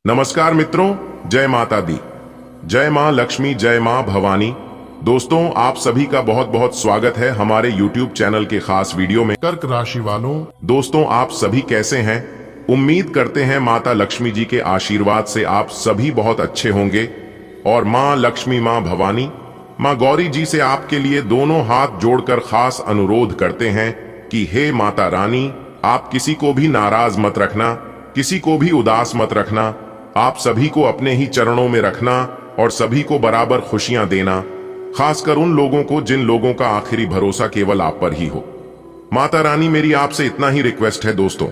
नमस्कार मित्रों, जय माता दी, जय मां लक्ष्मी, जय मां भवानी। दोस्तों, आप सभी का बहुत बहुत स्वागत है हमारे YouTube चैनल के खास वीडियो में। कर्क राशि वालों, दोस्तों, आप सभी कैसे हैं? उम्मीद करते हैं माता लक्ष्मी जी के आशीर्वाद से आप सभी बहुत अच्छे होंगे। और मां लक्ष्मी, मां भवानी, मां गौरी जी से आपके लिए दोनों हाथ जोड़कर खास अनुरोध करते हैं कि हे माता रानी, आप किसी को भी नाराज मत रखना, किसी को भी उदास मत रखना। आप सभी को अपने ही चरणों में रखना और सभी को बराबर खुशियां देना, खासकर उन लोगों को जिन लोगों का आखिरी भरोसा केवल आप पर ही हो। माता रानी, मेरी आपसे इतना ही रिक्वेस्ट है दोस्तों,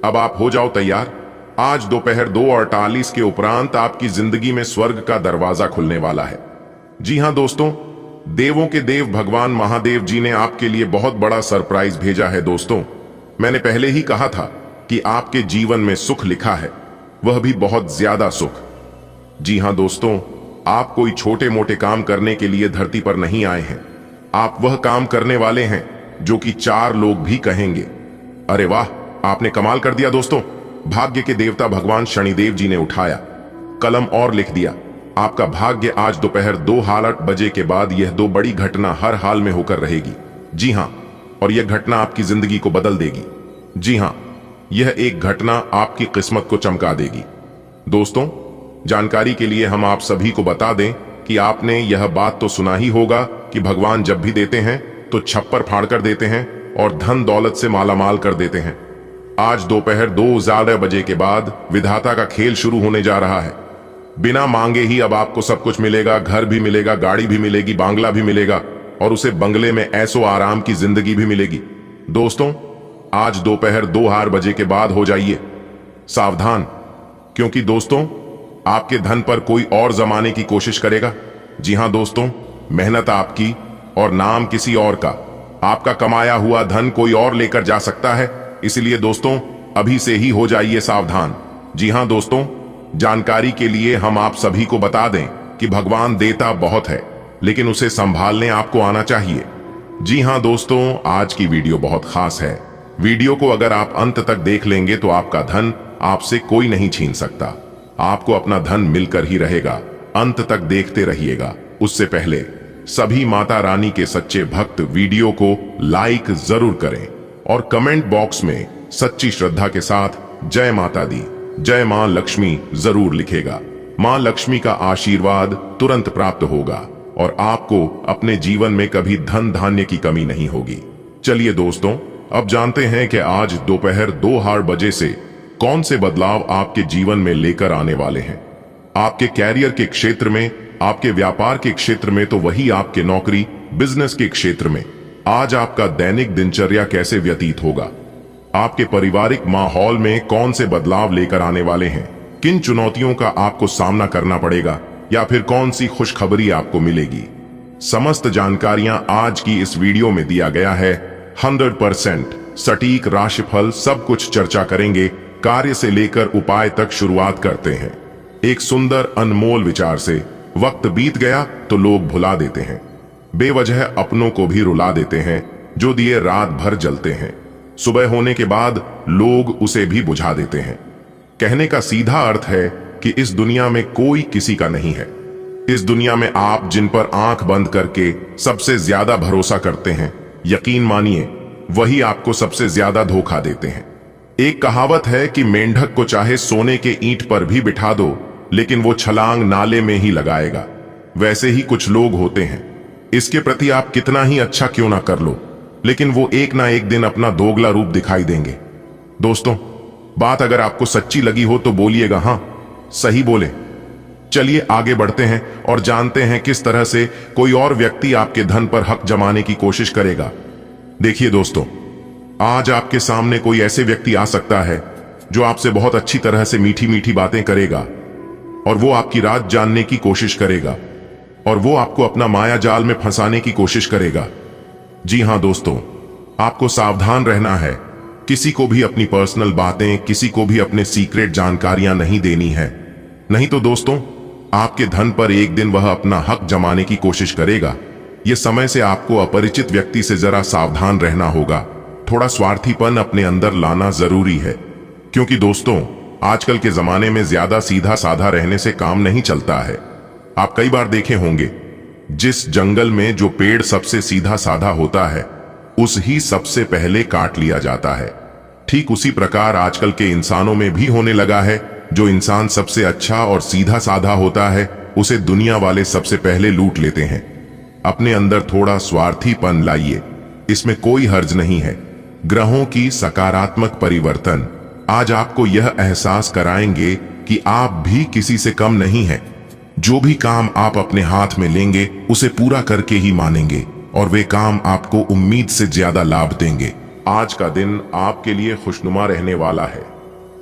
अब आप हो जाओ तैयार। आज दोपहर 2:48 के उपरांत आपकी जिंदगी में स्वर्ग का दरवाजा खुलने वाला है। जी हां दोस्तों, देवों के देव भगवान महादेव जी ने आपके लिए बहुत बड़ा सरप्राइज भेजा है। दोस्तों, मैंने पहले ही कहा था कि आपके जीवन में सुख लिखा है, वह भी बहुत ज्यादा सुख। जी हां दोस्तों, आप कोई छोटे मोटे काम करने के लिए धरती पर नहीं आए हैं। आप वह काम करने वाले हैं जो कि 4 लोग भी कहेंगे, अरे वाह, आपने कमाल कर दिया। दोस्तों, भाग्य के देवता भगवान शनिदेव जी ने उठाया कलम और लिख दिया, आपका भाग्य आज दोपहर 2:08 बजे के बाद यह 2 बड़ी घटना हर हाल में होकर रहेगी। जी हां, और यह घटना आपकी जिंदगी को बदल देगी। जी हां, यह एक घटना आपकी किस्मत को चमका देगी। दोस्तों, जानकारी के लिए हम आप सभी को बता दें कि आपने यह बात तो सुना ही होगा कि भगवान जब भी देते हैं तो छप्पर फाड़ कर देते हैं और धन दौलत से मालामाल कर देते हैं। आज दोपहर 2:11 बजे के बाद विधाता का खेल शुरू होने जा रहा है। बिना मांगे ही अब आपको सब कुछ मिलेगा, घर भी मिलेगा, गाड़ी भी मिलेगी, बांग्ला भी मिलेगा और उसे बंगले में ऐसो आराम की जिंदगी भी मिलेगी। दोस्तों, आज दोपहर 2:08 बजे के बाद हो जाइए सावधान, क्योंकि दोस्तों, आपके धन पर कोई और जमाने की कोशिश करेगा। जी हां दोस्तों, मेहनत आपकी और नाम किसी और का। आपका कमाया हुआ धन कोई और लेकर जा सकता है, इसलिए दोस्तों अभी से ही हो जाइए सावधान। जी हां दोस्तों, जानकारी के लिए हम आप सभी को बता दें कि भगवान देता बहुत है, लेकिन उसे संभालने आपको आना चाहिए। जी हां दोस्तों, आज की वीडियो बहुत खास है। वीडियो को अगर आप अंत तक देख लेंगे तो आपका धन आपसे कोई नहीं छीन सकता। आपको अपना धन मिलकर ही रहेगा। अंत तक देखते रहिएगा। उससे पहले सभी माता रानी के सच्चे भक्त वीडियो को लाइक जरूर करें और कमेंट बॉक्स में सच्ची श्रद्धा के साथ जय माता दी, जय मां लक्ष्मी जरूर लिखेगा। मां लक्ष्मी का आशीर्वाद तुरंत प्राप्त होगा और आपको अपने जीवन में कभी धन धान्य की कमी नहीं होगी। चलिए दोस्तों, अब जानते हैं कि आज दोपहर 2:08 बजे से कौन से बदलाव आपके जीवन में लेकर आने वाले हैं। आपके कैरियर के क्षेत्र में, आपके व्यापार के क्षेत्र में, तो वही आपके नौकरी बिजनेस के क्षेत्र में आज आपका दैनिक दिनचर्या कैसे व्यतीत होगा। आपके पारिवारिक माहौल में कौन से बदलाव लेकर आने वाले हैं, किन चुनौतियों का आपको सामना करना पड़ेगा या फिर कौन सी खुशखबरी आपको मिलेगी। समस्त जानकारियां आज की इस वीडियो में दिया गया है। 100% सटीक राशिफल सब कुछ चर्चा करेंगे। कार्य से लेकर उपाय तक शुरुआत करते हैं। एक सुंदर अनमोल विचार से, वक्त बीत गया तो लोग भुला देते हैं, बेवजह अपनों को भी रुला देते हैं। जो दिए रात भर जलते हैं, सुबह होने के बाद लोग उसे भी बुझा देते हैं। कहने का सीधा अर्थ है कि इस दुनिया में कोई किसी का नहीं है। इस दुनिया में आप जिन पर आंख बंद करके सबसे ज्यादा भरोसा करते हैं, यकीन मानिए वही आपको सबसे ज्यादा धोखा देते हैं। एक कहावत है कि मेंढक को चाहे सोने के ईंट पर भी बिठा दो, लेकिन वो छलांग नाले में ही लगाएगा। वैसे ही कुछ लोग होते हैं, इसके प्रति आप कितना ही अच्छा क्यों ना कर लो, लेकिन वो एक ना एक दिन अपना दोगला रूप दिखाई देंगे। दोस्तों, बात अगर आपको सच्ची लगी हो तो बोलिएगा हां, सही बोले। चलिए आगे बढ़ते हैं और जानते हैं किस तरह से कोई और व्यक्ति आपके धन पर हक जमाने की कोशिश करेगा। देखिए दोस्तों, आज आपके सामने कोई ऐसे व्यक्ति आ सकता है जो आपसे बहुत अच्छी तरह से मीठी मीठी बातें करेगा और वो आपकी राज जानने की कोशिश करेगा और वो आपको अपना माया जाल में फंसाने की कोशिश करेगा। जी हां दोस्तों, आपको सावधान रहना है। किसी को भी अपनी पर्सनल बातें, किसी को भी अपने सीक्रेट जानकारियां नहीं देनी है, नहीं तो दोस्तों आपके धन पर एक दिन वह अपना हक जमाने की कोशिश करेगा। यह समय से आपको अपरिचित व्यक्ति से जरा सावधान रहना होगा। थोड़ा स्वार्थीपन अपने अंदर लाना जरूरी है, क्योंकि दोस्तों आजकल के जमाने में ज्यादा सीधा साधा रहने से काम नहीं चलता है। आप कई बार देखे होंगे, जिस जंगल में जो पेड़ सबसे सीधा साधा होता है उस ही सबसे पहले काट लिया जाता है। ठीक उसी प्रकार आजकल के इंसानों में भी होने लगा है। जो इंसान सबसे अच्छा और सीधा साधा होता है उसे दुनिया वाले सबसे पहले लूट लेते हैं। अपने अंदर थोड़ा स्वार्थीपन लाइए, इसमें कोई हर्ज नहीं है। ग्रहों की सकारात्मक परिवर्तन आज आपको यह एहसास कराएंगे कि आप भी किसी से कम नहीं हैं। जो भी काम आप अपने हाथ में लेंगे उसे पूरा करके ही मानेंगे और वे काम आपको उम्मीद से ज्यादा लाभ देंगे। आज का दिन आपके लिए खुशनुमा रहने वाला है।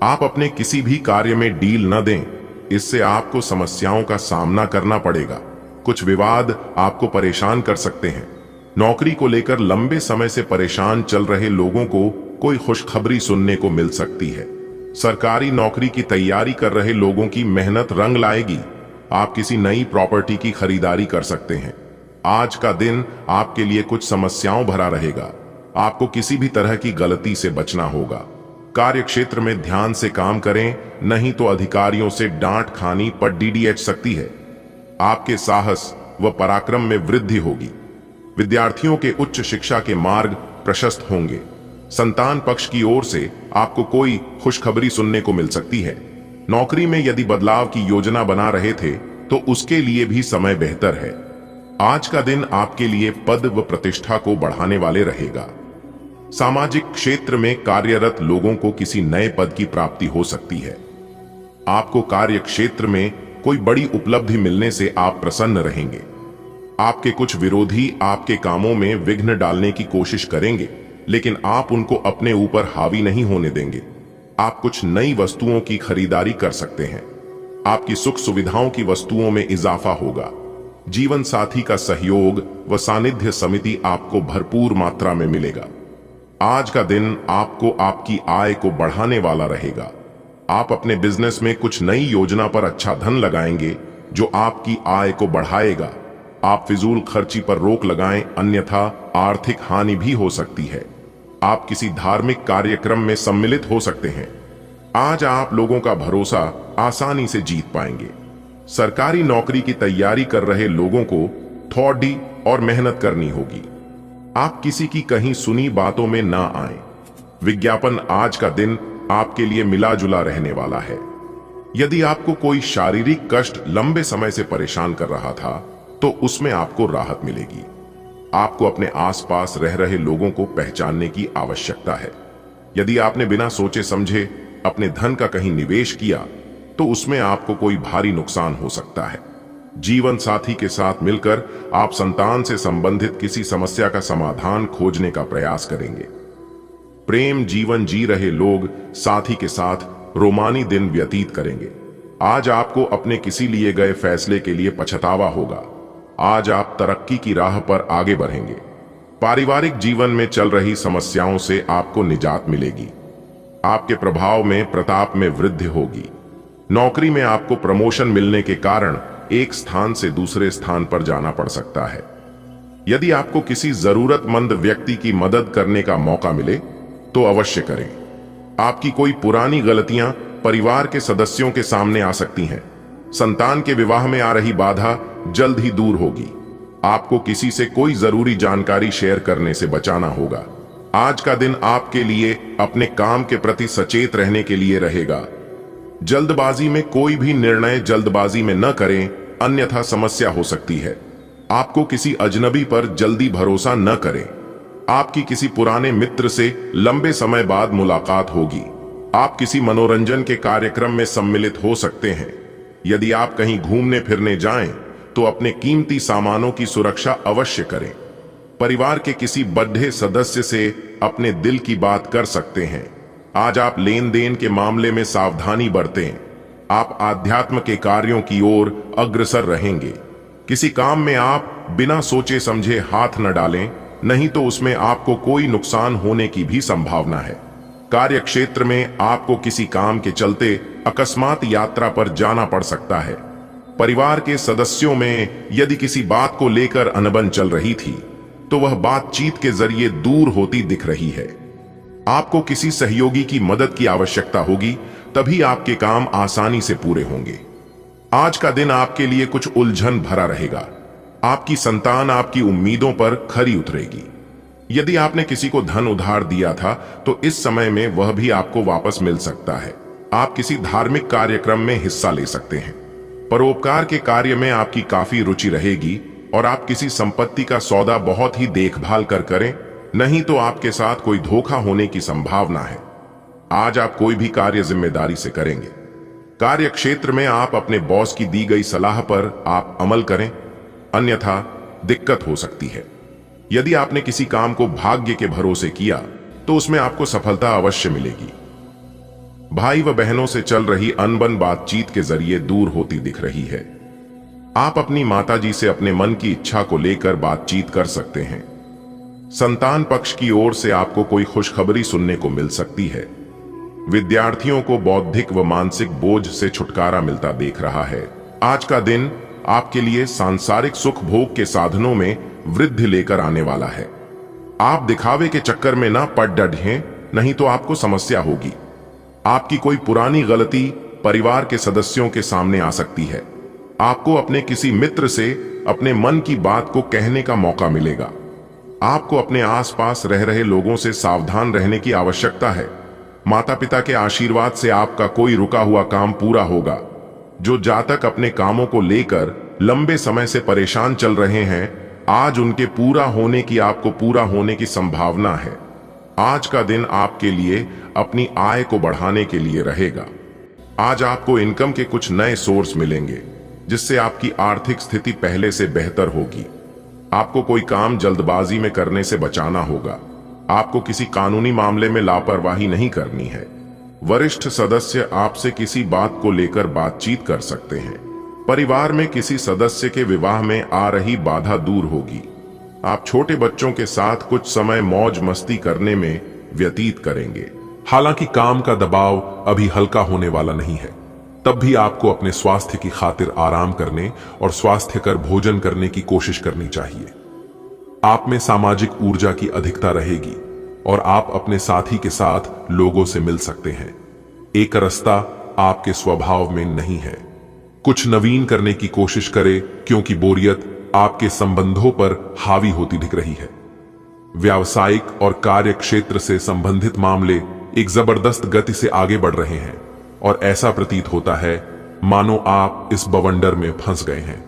आप अपने किसी भी कार्य में डील न दें, इससे आपको समस्याओं का सामना करना पड़ेगा। कुछ विवाद आपको परेशान कर सकते हैं। नौकरी को लेकर लंबे समय से परेशान चल रहे लोगों को कोई खुशखबरी सुनने को मिल सकती है। सरकारी नौकरी की तैयारी कर रहे लोगों की मेहनत रंग लाएगी। आप किसी नई प्रॉपर्टी की खरीदारी कर सकते हैं। आज का दिन आपके लिए कुछ समस्याओं भरा रहेगा। आपको किसी भी तरह की गलती से बचना होगा। कार्य क्षेत्र में ध्यान से काम करें, नहीं तो अधिकारियों से डांट खानी पड़ DDH सकती है। आपके साहस व पराक्रम में वृद्धि होगी। विद्यार्थियों के उच्च शिक्षा के मार्ग प्रशस्त होंगे। संतान पक्ष की ओर से आपको कोई खुशखबरी सुनने को मिल सकती है। नौकरी में यदि बदलाव की योजना बना रहे थे तो उसके लिए भी समय बेहतर है। आज का दिन आपके लिए पद व प्रतिष्ठा को बढ़ाने वाले रहेगा। सामाजिक क्षेत्र में कार्यरत लोगों को किसी नए पद की प्राप्ति हो सकती है। आपको कार्य क्षेत्र में कोई बड़ी उपलब्धि मिलने से आप प्रसन्न रहेंगे। आपके कुछ विरोधी आपके कामों में विघ्न डालने की कोशिश करेंगे, लेकिन आप उनको अपने ऊपर हावी नहीं होने देंगे। आप कुछ नई वस्तुओं की खरीदारी कर सकते हैं। आपकी सुख सुविधाओं की वस्तुओं में इजाफा होगा। जीवन साथी का सहयोग व सानिध्य समिति आपको भरपूर मात्रा में मिलेगा। आज का दिन आपको आपकी आय को बढ़ाने वाला रहेगा। आप अपने बिजनेस में कुछ नई योजना पर अच्छा धन लगाएंगे जो आपकी आय को बढ़ाएगा। आप फिजूल खर्ची पर रोक लगाएं, अन्यथा आर्थिक हानि भी हो सकती है। आप किसी धार्मिक कार्यक्रम में सम्मिलित हो सकते हैं। आज आप लोगों का भरोसा आसानी से जीत पाएंगे। सरकारी नौकरी की तैयारी कर रहे लोगों को थोड़ी और मेहनत करनी होगी। आप किसी की कहीं सुनी बातों में ना आएं। विज्ञापन आज का दिन आपके लिए मिला जुला रहने वाला है। यदि आपको कोई शारीरिक कष्ट लंबे समय से परेशान कर रहा था तो उसमें आपको राहत मिलेगी। आपको अपने आसपास रह रहे लोगों को पहचानने की आवश्यकता है। यदि आपने बिना सोचे समझे अपने धन का कहीं निवेश किया तो उसमें आपको कोई भारी नुकसान हो सकता है। जीवन साथी के साथ मिलकर आप संतान से संबंधित किसी समस्या का समाधान खोजने का प्रयास करेंगे। प्रेम जीवन जी रहे लोग साथी के साथ रोमानी दिन व्यतीत करेंगे। आज आपको अपने किसी लिए गए फैसले के लिए पछतावा होगा। आज आप तरक्की की राह पर आगे बढ़ेंगे। पारिवारिक जीवन में चल रही समस्याओं से आपको निजात मिलेगी। आपके प्रभाव में प्रताप में वृद्धि होगी। नौकरी में आपको प्रमोशन मिलने के कारण एक स्थान से दूसरे स्थान पर जाना पड़ सकता है। यदि आपको किसी जरूरतमंद व्यक्ति की मदद करने का मौका मिले तो अवश्य करें। आपकी कोई पुरानी गलतियां परिवार के सदस्यों के सामने आ सकती हैं। संतान के विवाह में आ रही बाधा जल्द ही दूर होगी। आपको किसी से कोई जरूरी जानकारी शेयर करने से बचाना होगा। आज का दिन आपके लिए अपने काम के प्रति सचेत रहने के लिए रहेगा। जल्दबाजी में कोई भी निर्णय जल्दबाजी में न करें, अन्यथा समस्या हो सकती है। आपको किसी अजनबी पर जल्दी भरोसा न करें। आपकी किसी पुराने मित्र से लंबे समय बाद मुलाकात होगी। आप किसी मनोरंजन के कार्यक्रम में सम्मिलित हो सकते हैं। यदि आप कहीं घूमने फिरने जाएं तो अपने कीमती सामानों की सुरक्षा अवश्य करें। परिवार के किसी बड़े सदस्य से अपने दिल की बात कर सकते हैं। आज आप लेन देन के मामले में सावधानी बरतें। आप आध्यात्म के कार्यों की ओर अग्रसर रहेंगे। किसी काम में आप बिना सोचे समझे हाथ न डालें, नहीं तो उसमें आपको कोई नुकसान होने की भी संभावना है। कार्य क्षेत्र में आपको किसी काम के चलते अकस्मात यात्रा पर जाना पड़ सकता है। परिवार के सदस्यों में यदि किसी बात को लेकर अनबन चल रही थी तो वह बातचीत के जरिए दूर होती दिख रही है। आपको किसी सहयोगी की मदद की आवश्यकता होगी तभी आपके काम आसानी से पूरे होंगे। आज का दिन आपके लिए कुछ उलझन भरा रहेगा। आपकी संतान आपकी उम्मीदों पर खरी उतरेगी। यदि आपने किसी को धन उधार दिया था तो इस समय में वह भी आपको वापस मिल सकता है। आप किसी धार्मिक कार्यक्रम में हिस्सा ले सकते हैं। परोपकार के कार्य में आपकी काफी रुचि रहेगी और आप किसी संपत्ति का सौदा बहुत ही देखभाल कर करें, नहीं तो आपके साथ कोई धोखा होने की संभावना है। आज आप कोई भी कार्य जिम्मेदारी से करेंगे। कार्य क्षेत्र में आप अपने बॉस की दी गई सलाह पर आप अमल करें, अन्यथा दिक्कत हो सकती है। यदि आपने किसी काम को भाग्य के भरोसे किया तो उसमें आपको सफलता अवश्य मिलेगी। भाई व बहनों से चल रही अनबन बातचीत के जरिए दूर होती दिख रही है। आप अपनी माताजी से अपने मन की इच्छा को लेकर बातचीत कर सकते हैं। संतान पक्ष की ओर से आपको कोई खुशखबरी सुनने को मिल सकती है। विद्यार्थियों को बौद्धिक व मानसिक बोझ से छुटकारा मिलता देख रहा है। आज का दिन आपके लिए सांसारिक सुख भोग के साधनों में वृद्धि लेकर आने वाला है। आप दिखावे के चक्कर में ना पड़ डटें, नहीं तो आपको समस्या होगी। आपकी कोई पुरानी गलती परिवार के सदस्यों के सामने आ सकती है। आपको अपने किसी मित्र से अपने मन की बात को कहने का मौका मिलेगा। आपको अपने आसपास रह रहे लोगों से सावधान रहने की आवश्यकता है। माता पिता के आशीर्वाद से आपका कोई रुका हुआ काम पूरा होगा। जो जातक अपने कामों को लेकर लंबे समय से परेशान चल रहे हैं, आज उनके पूरा होने की आपको पूरा होने की संभावना है। आज का दिन आपके लिए अपनी आय को बढ़ाने के लिए रहेगा। आज आपको इनकम के कुछ नए सोर्स मिलेंगे, जिससे आपकी आर्थिक स्थिति पहले से बेहतर होगी। आपको कोई काम जल्दबाजी में करने से बचाना होगा। आपको किसी कानूनी मामले में लापरवाही नहीं करनी है। वरिष्ठ सदस्य आपसे किसी बात को लेकर बातचीत कर सकते हैं। परिवार में किसी सदस्य के विवाह में आ रही बाधा दूर होगी। आप छोटे बच्चों के साथ कुछ समय मौज मस्ती करने में व्यतीत करेंगे। हालांकि काम का दबाव अभी हल्का होने वाला नहीं है, तब भी आपको अपने स्वास्थ्य की खातिर आराम करने और स्वास्थ्यकर भोजन करने की कोशिश करनी चाहिए। आप में सामाजिक ऊर्जा की अधिकता रहेगी और आप अपने साथी के साथ लोगों से मिल सकते हैं। एक रास्ता आपके स्वभाव में नहीं है। कुछ नवीन करने की कोशिश करें, क्योंकि बोरियत आपके संबंधों पर हावी होती दिख रही है। व्यावसायिक और कार्य क्षेत्र से संबंधित मामले एक जबरदस्त गति से आगे बढ़ रहे हैं और ऐसा प्रतीत होता है मानो आप इस बवंडर में फंस गए हैं।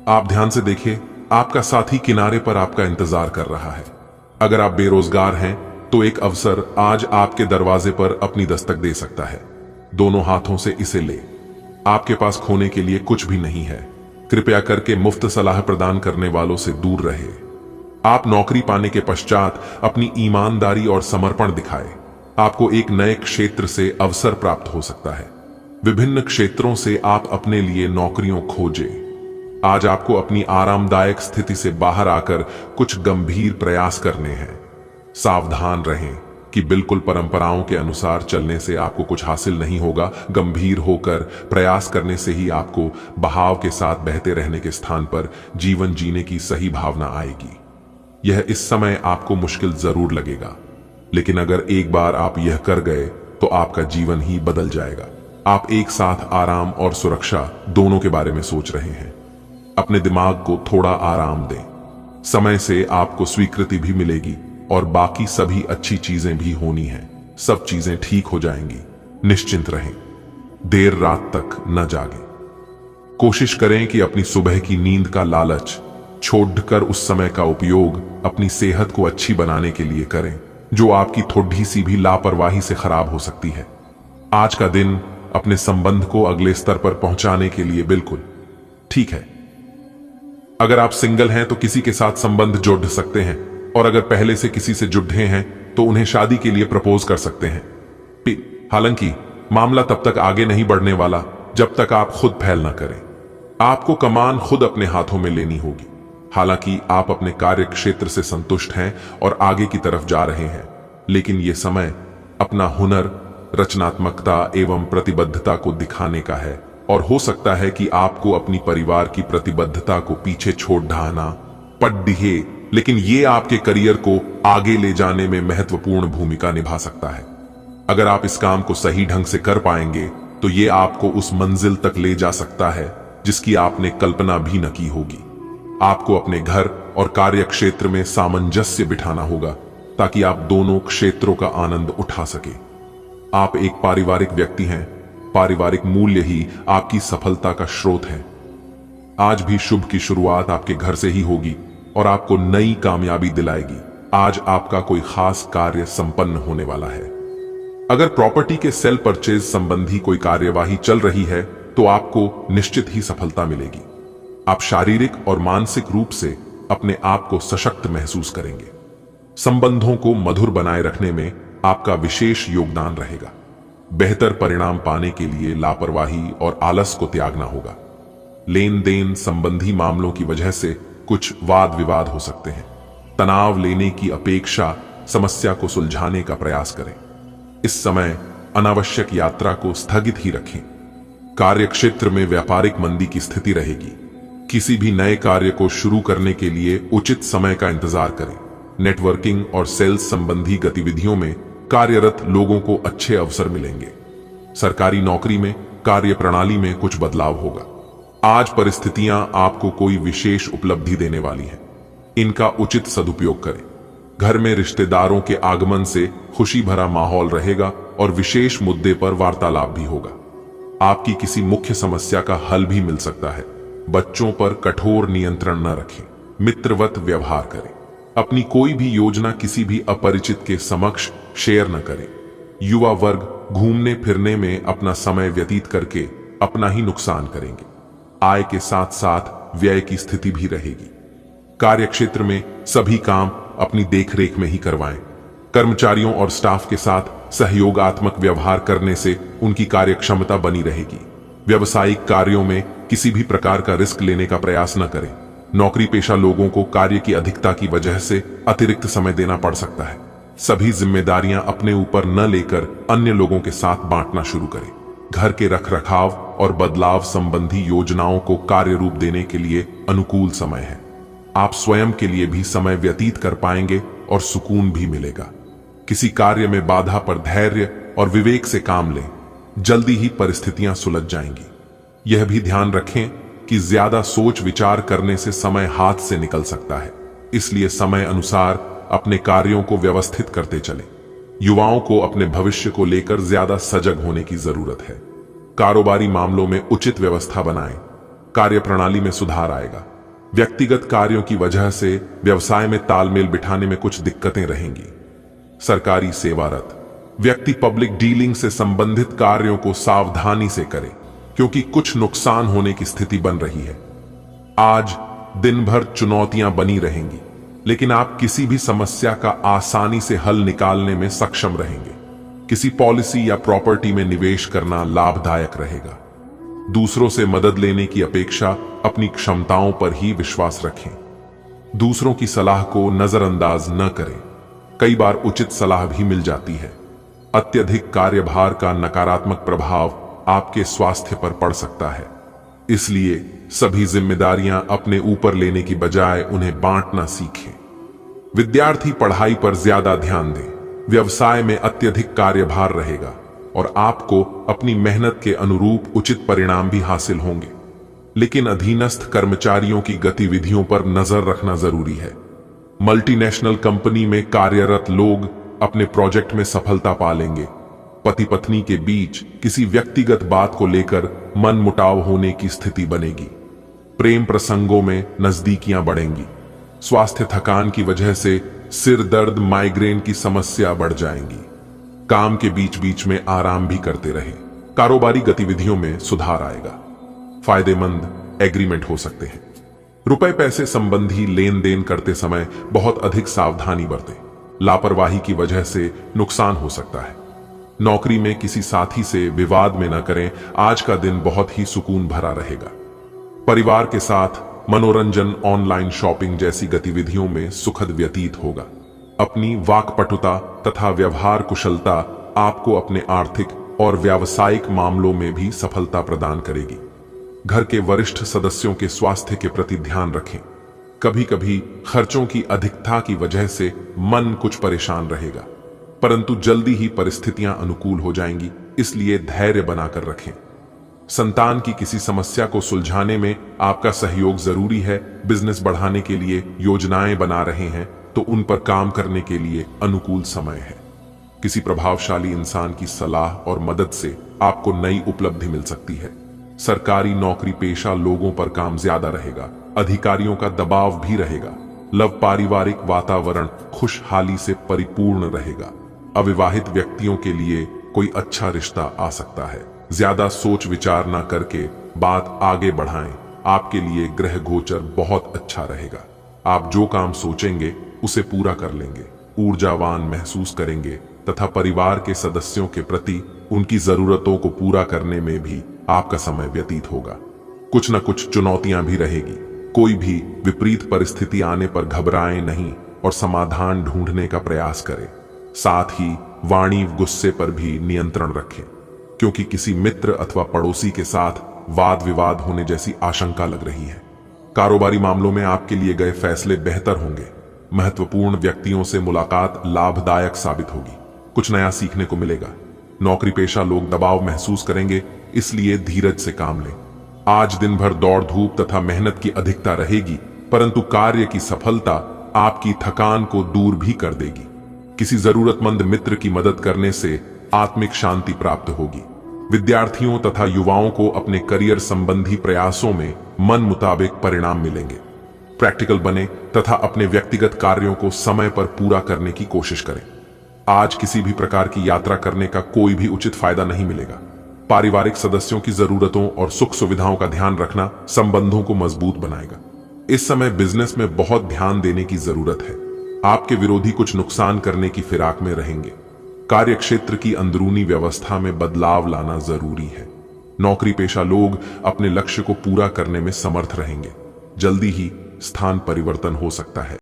आप ध्यान से देखिए, आपका साथी किनारे पर आपका इंतजार कर रहा है। अगर आप बेरोजगार हैं तो एक अवसर आज आपके दरवाजे पर अपनी दस्तक दे सकता है। दोनों हाथों से इसे ले। आपके पास खोने के लिए कुछ भी नहीं है। कृपया करके मुफ्त सलाह प्रदान करने वालों से दूर रहे। आप नौकरी पाने के पश्चात अपनी ईमानदारी और समर्पण दिखाए। आपको एक नए क्षेत्र से अवसर प्राप्त हो सकता है। विभिन्न क्षेत्रों से आप अपने लिए नौकरियों खोजें। आज आपको अपनी आरामदायक स्थिति से बाहर आकर कुछ गंभीर प्रयास करने हैं। सावधान रहें कि बिल्कुल परंपराओं के अनुसार चलने से आपको कुछ हासिल नहीं होगा। गंभीर होकर प्रयास करने से ही आपको बहाव के साथ बहते रहने के स्थान पर जीवन जीने की सही भावना आएगी। यह इस समय आपको मुश्किल जरूर लगेगा, लेकिन अगर एक बार आप यह कर गए तो आपका जीवन ही बदल जाएगा। आप एक साथ आराम और सुरक्षा दोनों के बारे में सोच रहे हैं। अपने दिमाग को थोड़ा आराम दें। समय से आपको स्वीकृति भी मिलेगी और बाकी सभी अच्छी चीजें भी होनी हैं। सब चीजें ठीक हो जाएंगी। निश्चिंत रहें। देर रात तक न जागें। कोशिश करें कि अपनी सुबह की नींद का लालच छोड़कर उस समय का उपयोग अपनी सेहत को अच्छी बनाने के लिए करें, जो आपकी थोड़ी सी भी लापरवाही से खराब हो सकती है। आज का दिन अपने संबंध को अगले स्तर पर पहुंचाने के लिए बिल्कुल ठीक है। अगर आप सिंगल हैं तो किसी के साथ संबंध जोड़ सकते हैं, और अगर पहले से किसी से जुड़े हैं तो उन्हें शादी के लिए प्रपोज कर सकते हैं। हालांकि मामला तब तक आगे नहीं बढ़ने वाला जब तक आप खुद पहल न करें। आपको कमान खुद अपने हाथों में लेनी होगी। हालांकि आप अपने कार्य क्षेत्र से संतुष्ट हैं और आगे की तरफ जा रहे हैं, लेकिन यह समय अपना हुनर, रचनात्मकता एवं प्रतिबद्धता को दिखाने का है। और हो सकता है कि आपको अपनी परिवार की प्रतिबद्धता को पीछे छोड़ ढाना पड़ दिहे, लेकिन ये आपके करियर को आगे ले जाने में महत्वपूर्ण भूमिका निभा सकता है। अगर आप इस काम को सही ढंग से कर पाएंगे तो ये आपको उस मंजिल तक ले जा सकता है जिसकी आपने कल्पना भी न की होगी। आपको अपने घर और कार्य क्षेत्र में सामंजस्य बिठाना होगा ताकि आप दोनों क्षेत्रों का आनंद उठा सके। आप एक पारिवारिक व्यक्ति हैं। पारिवारिक मूल्य ही आपकी सफलता का स्रोत है। आज भी शुभ की शुरुआत आपके घर से ही होगी और आपको नई कामयाबी दिलाएगी। आज आपका कोई खास कार्य संपन्न होने वाला है। अगर प्रॉपर्टी के सेल परचेज संबंधी कोई कार्यवाही चल रही है तो आपको निश्चित ही सफलता मिलेगी। आप शारीरिक और मानसिक रूप से अपने आप को सशक्त महसूस करेंगे। संबंधों को मधुर बनाए रखने में आपका विशेष योगदान रहेगा। बेहतर परिणाम पाने के लिए लापरवाही और आलस को त्यागना होगा। लेन देन संबंधी मामलों की वजह से कुछ वाद विवाद हो सकते हैं। तनाव लेने की अपेक्षा समस्या को सुलझाने का प्रयास करें। इस समय अनावश्यक यात्रा को स्थगित ही रखें। कार्यक्षेत्र में व्यापारिक मंदी की स्थिति रहेगी। किसी भी नए कार्य को शुरू करने के लिए उचित समय का इंतजार करें। नेटवर्किंग और सेल्स संबंधी गतिविधियों में कार्यरत लोगों को अच्छे अवसर मिलेंगे। सरकारी नौकरी में कार्य प्रणाली में कुछ बदलाव होगा। आज परिस्थितियां आपको कोई विशेष उपलब्धि देने वाली हैं। इनका उचित सदुपयोग करें। घर में रिश्तेदारों के आगमन से खुशी भरा माहौल रहेगा और विशेष मुद्दे पर वार्तालाप भी होगा। आपकी किसी मुख्य समस्या का हल भी मिल सकता है। बच्चों पर कठोर नियंत्रण न रखें। मित्रवत व्यवहार करें। अपनी कोई भी योजना किसी भी अपरिचित के समक्ष शेयर न करें। युवा वर्ग घूमने फिरने में अपना समय व्यतीत करके अपना ही नुकसान करेंगे। आय के साथ साथ व्यय की स्थिति भी रहेगी। कार्यक्षेत्र में सभी काम अपनी देखरेख में ही करवाएं। कर्मचारियों और स्टाफ के साथ सहयोगात्मक व्यवहार करने से उनकी कार्यक्षमता बनी रहेगी। व्यवसायिक कार्यों में किसी भी प्रकार का रिस्क लेने का प्रयास न करें। नौकरी पेशा लोगों को कार्य की अधिकता की वजह से अतिरिक्त समय देना पड़ सकता है। सभी जिम्मेदारियां अपने ऊपर न लेकर अन्य लोगों के साथ बांटना शुरू करें। घर के रखरखाव और बदलाव संबंधी योजनाओं को कार्य रूप देने के लिए अनुकूल समय है। आप स्वयं के लिए भी समय व्यतीत कर पाएंगे और सुकून भी मिलेगा। किसी कार्य में बाधा पर धैर्य और विवेक से काम लें। जल्दी ही परिस्थितियां सुलझ जाएंगी। यह भी ध्यान रखें कि ज्यादा सोच विचार करने से समय हाथ से निकल सकता है, इसलिए समय अनुसार अपने कार्यों को व्यवस्थित करते चलें। युवाओं को अपने भविष्य को लेकर ज्यादा सजग होने की जरूरत है। कारोबारी मामलों में उचित व्यवस्था बनाएं। कार्य प्रणाली में सुधार आएगा। व्यक्तिगत कार्यों की वजह से व्यवसाय में तालमेल बिठाने में कुछ दिक्कतें रहेंगी। सरकारी सेवारत व्यक्ति पब्लिक डीलिंग से संबंधित कार्यों को सावधानी से करें, क्योंकि कुछ नुकसान होने की स्थिति बन रही है। आज दिन भर चुनौतियां बनी रहेंगी, लेकिन आप किसी भी समस्या का आसानी से हल निकालने में सक्षम रहेंगे। किसी पॉलिसी या प्रॉपर्टी में निवेश करना लाभदायक रहेगा। दूसरों से मदद लेने की अपेक्षा अपनी क्षमताओं पर ही विश्वास रखें। दूसरों की सलाह को नजरअंदाज न करें। कई बार उचित सलाह भी मिल जाती है। अत्यधिक कार्यभार का नकारात्मक प्रभाव आपके स्वास्थ्य पर पड़ सकता है, इसलिए सभी जिम्मेदारियां अपने ऊपर लेने की बजाय उन्हें बांटना सीखें। विद्यार्थी पढ़ाई पर ज्यादा ध्यान दें। व्यवसाय में अत्यधिक कार्यभार रहेगा और आपको अपनी मेहनत के अनुरूप उचित परिणाम भी हासिल होंगे, लेकिन अधीनस्थ कर्मचारियों की गतिविधियों पर नजर रखना जरूरी है। मल्टीनेशनल कंपनी में कार्यरत लोग अपने प्रोजेक्ट में सफलता पा लेंगे। पति पत्नी के बीच किसी व्यक्तिगत बात को लेकर मनमुटाव होने की स्थिति बनेगी। प्रेम प्रसंगों में नजदीकियां बढ़ेंगी। स्वास्थ्य थकान की वजह से सिर दर्द, माइग्रेन की समस्या बढ़ जाएंगी। काम के बीच बीच में आराम भी करते रहें। कारोबारी गतिविधियों में सुधार आएगा। फायदेमंद एग्रीमेंट हो सकते हैं। रुपए पैसे संबंधी लेन देन करते समय बहुत अधिक सावधानी बरतें। लापरवाही की वजह से नुकसान हो सकता है। नौकरी में किसी साथी से विवाद में न करें। आज का दिन बहुत ही सुकून भरा रहेगा। परिवार के साथ मनोरंजन, ऑनलाइन शॉपिंग जैसी गतिविधियों में सुखद व्यतीत होगा। अपनी वाक्पटुता तथा व्यवहार कुशलता आपको अपने आर्थिक और व्यावसायिक मामलों में भी सफलता प्रदान करेगी। घर के वरिष्ठ सदस्यों के स्वास्थ्य के प्रति ध्यान रखें। कभी कभी खर्चों की अधिकता की वजह से मन कुछ परेशान रहेगा। परंतु जल्दी ही परिस्थितियां अनुकूल हो जाएंगी, इसलिए धैर्य बनाकर रखें। संतान की किसी समस्या को सुलझाने में आपका सहयोग जरूरी है। बिजनेस बढ़ाने के लिए योजनाएं बना रहे हैं तो उन पर काम करने के लिए अनुकूल समय है। किसी प्रभावशाली इंसान की सलाह और मदद से आपको नई उपलब्धि मिल सकती है। सरकारी नौकरी पेशा लोगों पर काम ज्यादा रहेगा, अधिकारियों का दबाव भी रहेगा। लव पारिवारिक वातावरण खुशहाली से परिपूर्ण रहेगा। अविवाहित व्यक्तियों के लिए कोई अच्छा रिश्ता आ सकता है। ज्यादा सोच विचार ना करके बात आगे बढ़ाएं। आपके लिए ग्रह गोचर बहुत अच्छा रहेगा। आप जो काम सोचेंगे उसे पूरा कर लेंगे, ऊर्जावान महसूस करेंगे तथा परिवार के सदस्यों के प्रति उनकी जरूरतों को पूरा करने में भी आपका समय व्यतीत होगा। कुछ न कुछ चुनौतियां भी रहेगी। कोई भी विपरीत परिस्थिति आने पर घबराएं नहीं और समाधान ढूंढने का प्रयास करें। साथ ही वाणी गुस्से पर भी नियंत्रण रखें, क्योंकि किसी मित्र अथवा पड़ोसी के साथ वाद विवाद होने जैसी आशंका लग रही है। कारोबारी मामलों में आपके लिए गए फैसले बेहतर होंगे। महत्वपूर्ण व्यक्तियों से मुलाकात लाभदायक साबित होगी। कुछ नया सीखने को मिलेगा। नौकरी पेशा लोग दबाव महसूस करेंगे, इसलिए धीरज से काम लें। आज दिन भर दौड़ धूप तथा मेहनत की अधिकता रहेगी, परंतु कार्य की सफलता आपकी थकान को दूर भी कर देगी। किसी जरूरतमंद मित्र की मदद करने से आत्मिक शांति प्राप्त होगी। विद्यार्थियों तथा युवाओं को अपने करियर संबंधी प्रयासों में मन मुताबिक परिणाम मिलेंगे। प्रैक्टिकल बने तथा अपने व्यक्तिगत कार्यों को समय पर पूरा करने की कोशिश करें। आज किसी भी प्रकार की यात्रा करने का कोई भी उचित फायदा नहीं मिलेगा। पारिवारिक सदस्यों की जरूरतों और सुख सुविधाओं का ध्यान रखना संबंधों को मजबूत बनाएगा। इस समय बिजनेस में बहुत ध्यान देने की जरूरत है। आपके विरोधी कुछ नुकसान करने की फिराक में रहेंगे। कार्य क्षेत्र की अंदरूनी व्यवस्था में बदलाव लाना जरूरी है। नौकरी पेशा लोग अपने लक्ष्य को पूरा करने में समर्थ रहेंगे। जल्दी ही स्थान परिवर्तन हो सकता है।